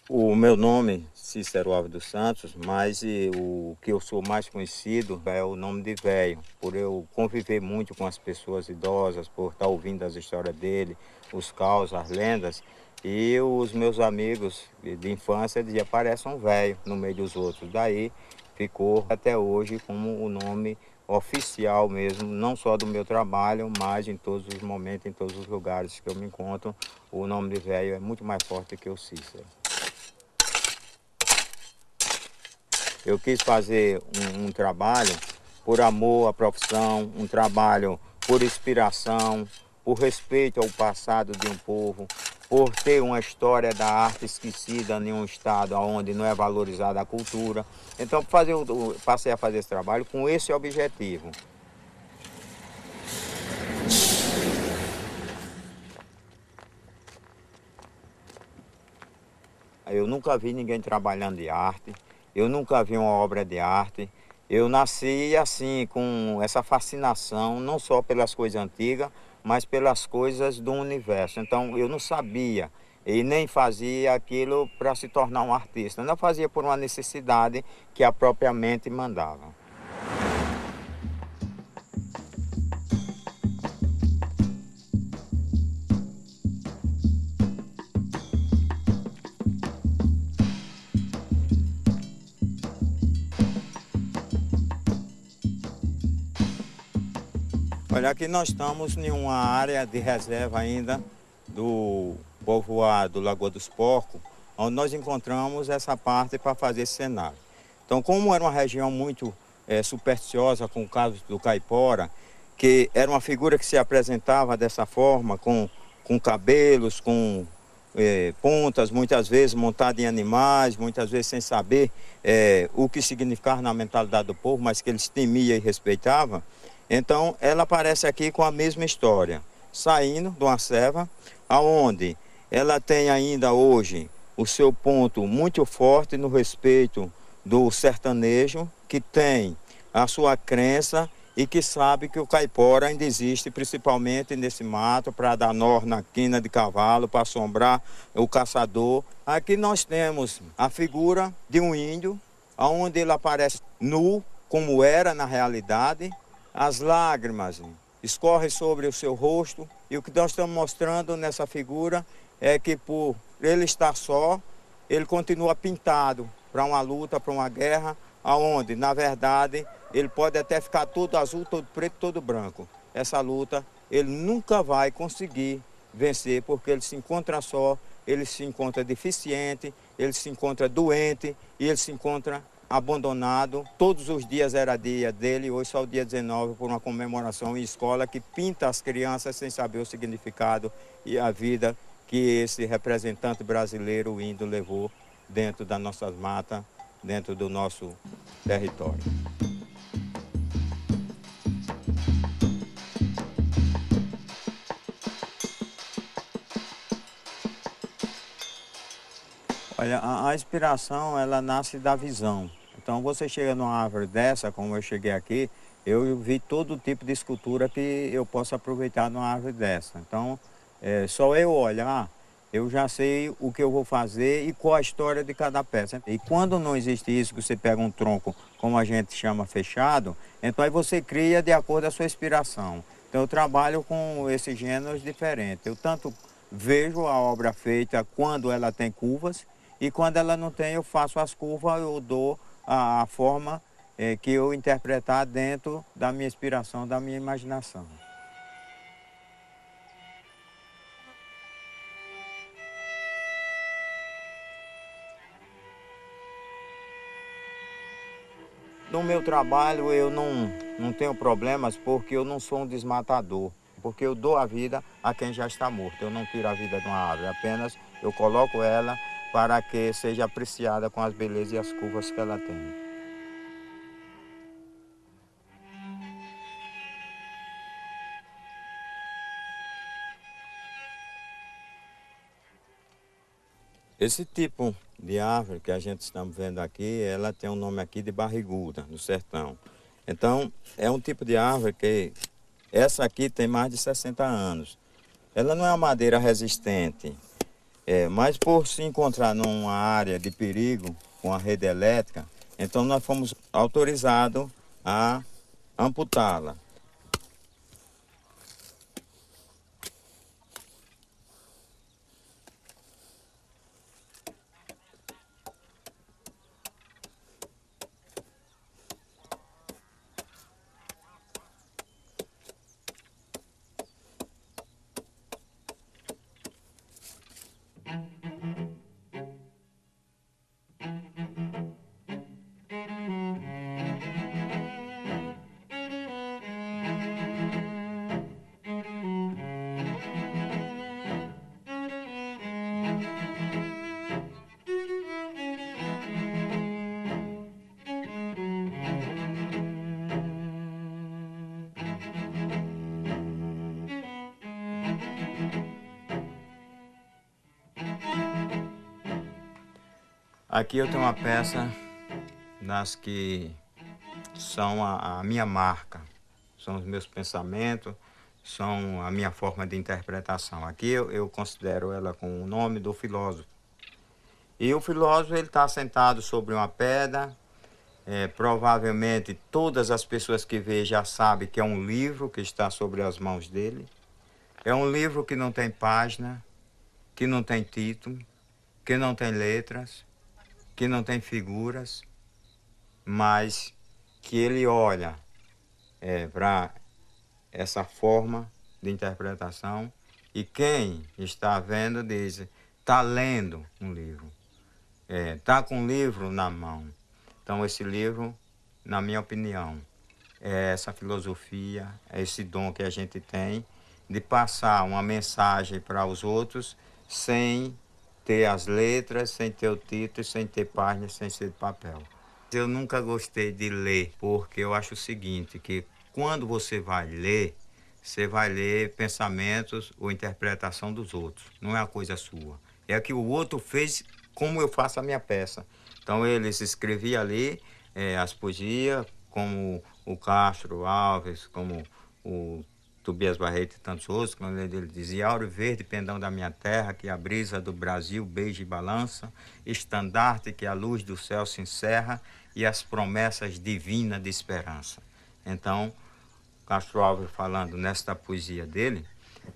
O meu nome, Cícero Alves dos Santos, mas o que eu sou mais conhecido é o nome de velho, por eu conviver muito com as pessoas idosas, por estar ouvindo as histórias dele, os causos, as lendas, e os meus amigos de infância diziam, parece um velho no meio dos outros. Daí ficou até hoje como o nome oficial mesmo, não só do meu trabalho, mas em todos os momentos, em todos os lugares que eu me encontro, o nome de velho é muito mais forte que o Cícero. Eu quis fazer um trabalho por amor à profissão, um trabalho por inspiração, por respeito ao passado de um povo, por ter uma história da arte esquecida em um estado onde não é valorizada a cultura. Então, passei a fazer esse trabalho com esse objetivo. Eu nunca vi ninguém trabalhando de arte, eu nunca vi uma obra de arte. Eu nasci assim, com essa fascinação, não só pelas coisas antigas, mas pelas coisas do universo. Então eu não sabia e nem fazia aquilo para se tornar um artista. Eu não fazia por uma necessidade que a própria mente mandava. Olha, aqui nós estamos em uma área de reserva ainda do povoado Lagoa dos Porcos, onde nós encontramos essa parte para fazer esse cenário. Então, como era uma região muito supersticiosa com o caso do caipora, que era uma figura que se apresentava dessa forma, com cabelos, com pontas, muitas vezes montada em animais, muitas vezes sem saber o que significava na mentalidade do povo, mas que eles temiam e respeitavam. Então, ela aparece aqui com a mesma história, saindo de uma serva, aonde ela tem ainda hoje o seu ponto muito forte no respeito do sertanejo, que tem a sua crença e que sabe que o caipora ainda existe, principalmente nesse mato, para dar nó na quina de cavalo, para assombrar o caçador. Aqui nós temos a figura de um índio, onde ele aparece nu, como era na realidade. As lágrimas escorrem sobre o seu rosto e o que nós estamos mostrando nessa figura é que por ele estar só, ele continua pintado para uma luta, para uma guerra, aonde, na verdade, ele pode até ficar todo azul, todo preto, todo branco. Essa luta ele nunca vai conseguir vencer porque ele se encontra só, ele se encontra deficiente, ele se encontra doente e ele se encontra abandonado. Todos os dias era dia dele, hoje só o dia 19 por uma comemoração em escola que pinta as crianças sem saber o significado e a vida que esse representante brasileiro, o índio, levou dentro das nossas matas, dentro do nosso território. Olha, a inspiração, ela nasce da visão. Então, você chega numa árvore dessa, como eu cheguei aqui, eu vi todo tipo de escultura que eu posso aproveitar numa árvore dessa. Então, só eu olhar, eu já sei o que eu vou fazer e qual a história de cada peça. E quando não existe isso, que você pega um tronco, como a gente chama, fechado, então aí você cria de acordo com a sua inspiração. Então, eu trabalho com esses gêneros diferentes. Eu tanto vejo a obra feita quando ela tem curvas, e quando ela não tem, eu faço as curvas, eu dou a forma que eu interpretar dentro da minha inspiração, da minha imaginação. No meu trabalho eu não tenho problemas porque eu não sou um desmatador, porque eu dou a vida a quem já está morto. Eu não tiro a vida de uma árvore, apenas eu coloco ela para que seja apreciada com as belezas e as curvas que ela tem. Esse tipo de árvore que a gente está vendo aqui, ela tem um nome aqui de barriguda, no sertão. Então, é um tipo de árvore que essa aqui tem mais de 60 anos. Ela não é uma madeira resistente, mas por se encontrar numa área de perigo com a rede elétrica, então nós fomos autorizados a amputá-la. Aqui eu tenho uma peça das que são a minha marca, são os meus pensamentos, são a minha forma de interpretação. Aqui eu considero ela com o nome do filósofo. E o filósofo ele está sentado sobre uma pedra, provavelmente todas as pessoas que veem já sabem que é um livro que está sobre as mãos dele. É um livro que não tem página, que não tem título, que não tem letras, que não tem figuras, mas que ele olha para essa forma de interpretação e quem está vendo diz, está lendo um livro, está com um livro na mão. Então esse livro, na minha opinião, é essa filosofia, é esse dom que a gente tem de passar uma mensagem para os outros sem ter as letras, sem ter o título, sem ter página, sem ser de papel. Eu nunca gostei de ler, porque eu acho o seguinte, que quando você vai ler pensamentos ou interpretação dos outros, não é a coisa sua. É que o outro fez como eu faço a minha peça. Então eles escreviam ali as poesias, como o Castro Alves, como o Tobias Barreto e tantos outros, quando ele dizia: Áureo verde, pendão da minha terra, que a brisa do Brasil beija e balança, estandarte que a luz do céu se encerra e as promessas divinas de esperança. Então, Castro Alves falando nesta poesia dele,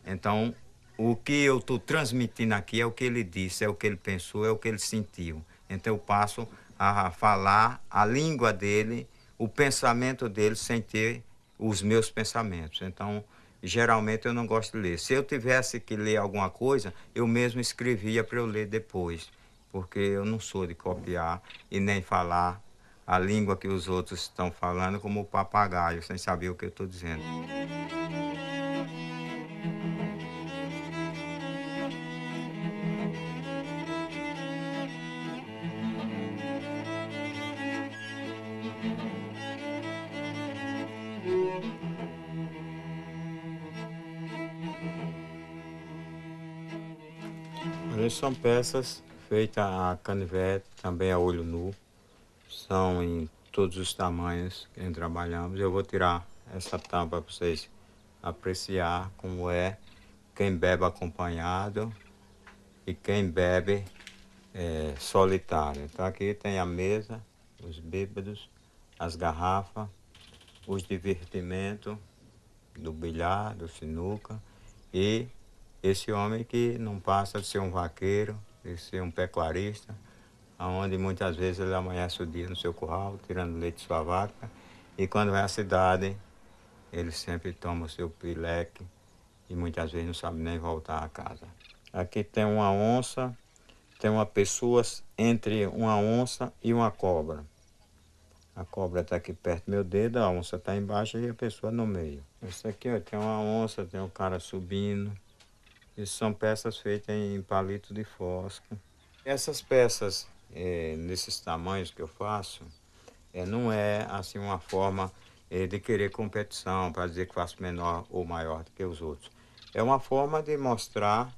então o que eu estou transmitindo aqui é o que ele disse, é o que ele pensou, é o que ele sentiu. Então eu passo a falar a língua dele, o pensamento dele, sem ter os meus pensamentos. Então, geralmente eu não gosto de ler. Se eu tivesse que ler alguma coisa, eu mesmo escrevia para eu ler depois, porque eu não sou de copiar e nem falar a língua que os outros estão falando como o papagaio, sem saber o que eu estou dizendo. Eles são peças feitas a canivete, também a olho nu. São em todos os tamanhos que trabalhamos. Eu vou tirar essa tampa para vocês apreciar como é quem bebe acompanhado e quem bebe solitário. Então aqui tem a mesa, os bêbados, as garrafas, os divertimentos do bilhar, do sinuca e esse homem que não passa de ser um vaqueiro, de ser um pecuarista, onde muitas vezes ele amanhece o dia no seu curral, tirando leite de sua vaca, e quando vai à cidade, ele sempre toma o seu pileque e muitas vezes não sabe nem voltar a casa. Aqui tem uma onça, tem uma pessoa entre uma onça e uma cobra. A cobra está aqui perto do meu dedo, a onça está embaixo e a pessoa no meio. Isso aqui, ó, tem uma onça, tem um cara subindo. Isso são peças feitas em palito de fósforo. Essas peças, nesses tamanhos que eu faço, não é assim uma forma de querer competição, para dizer que faço menor ou maior do que os outros. É uma forma de mostrar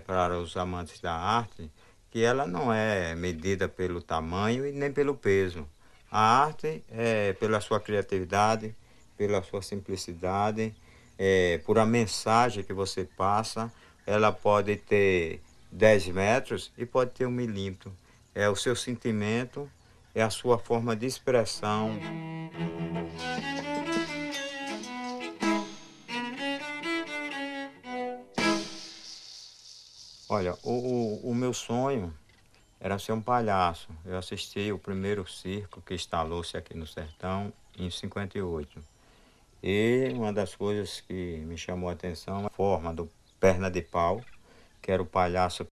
para os amantes da arte que ela não é medida pelo tamanho e nem pelo peso. A arte é pela sua criatividade, pela sua simplicidade, por a mensagem que você passa. Ela pode ter 10 metros e pode ter 1 milímetro. É o seu sentimento, é a sua forma de expressão. Olha, o meu sonho era ser um palhaço. Eu assisti o primeiro circo que instalou-se aqui no sertão em 58. E uma das coisas que me chamou a atenção é a forma do Perna de Pau, que era o palhaço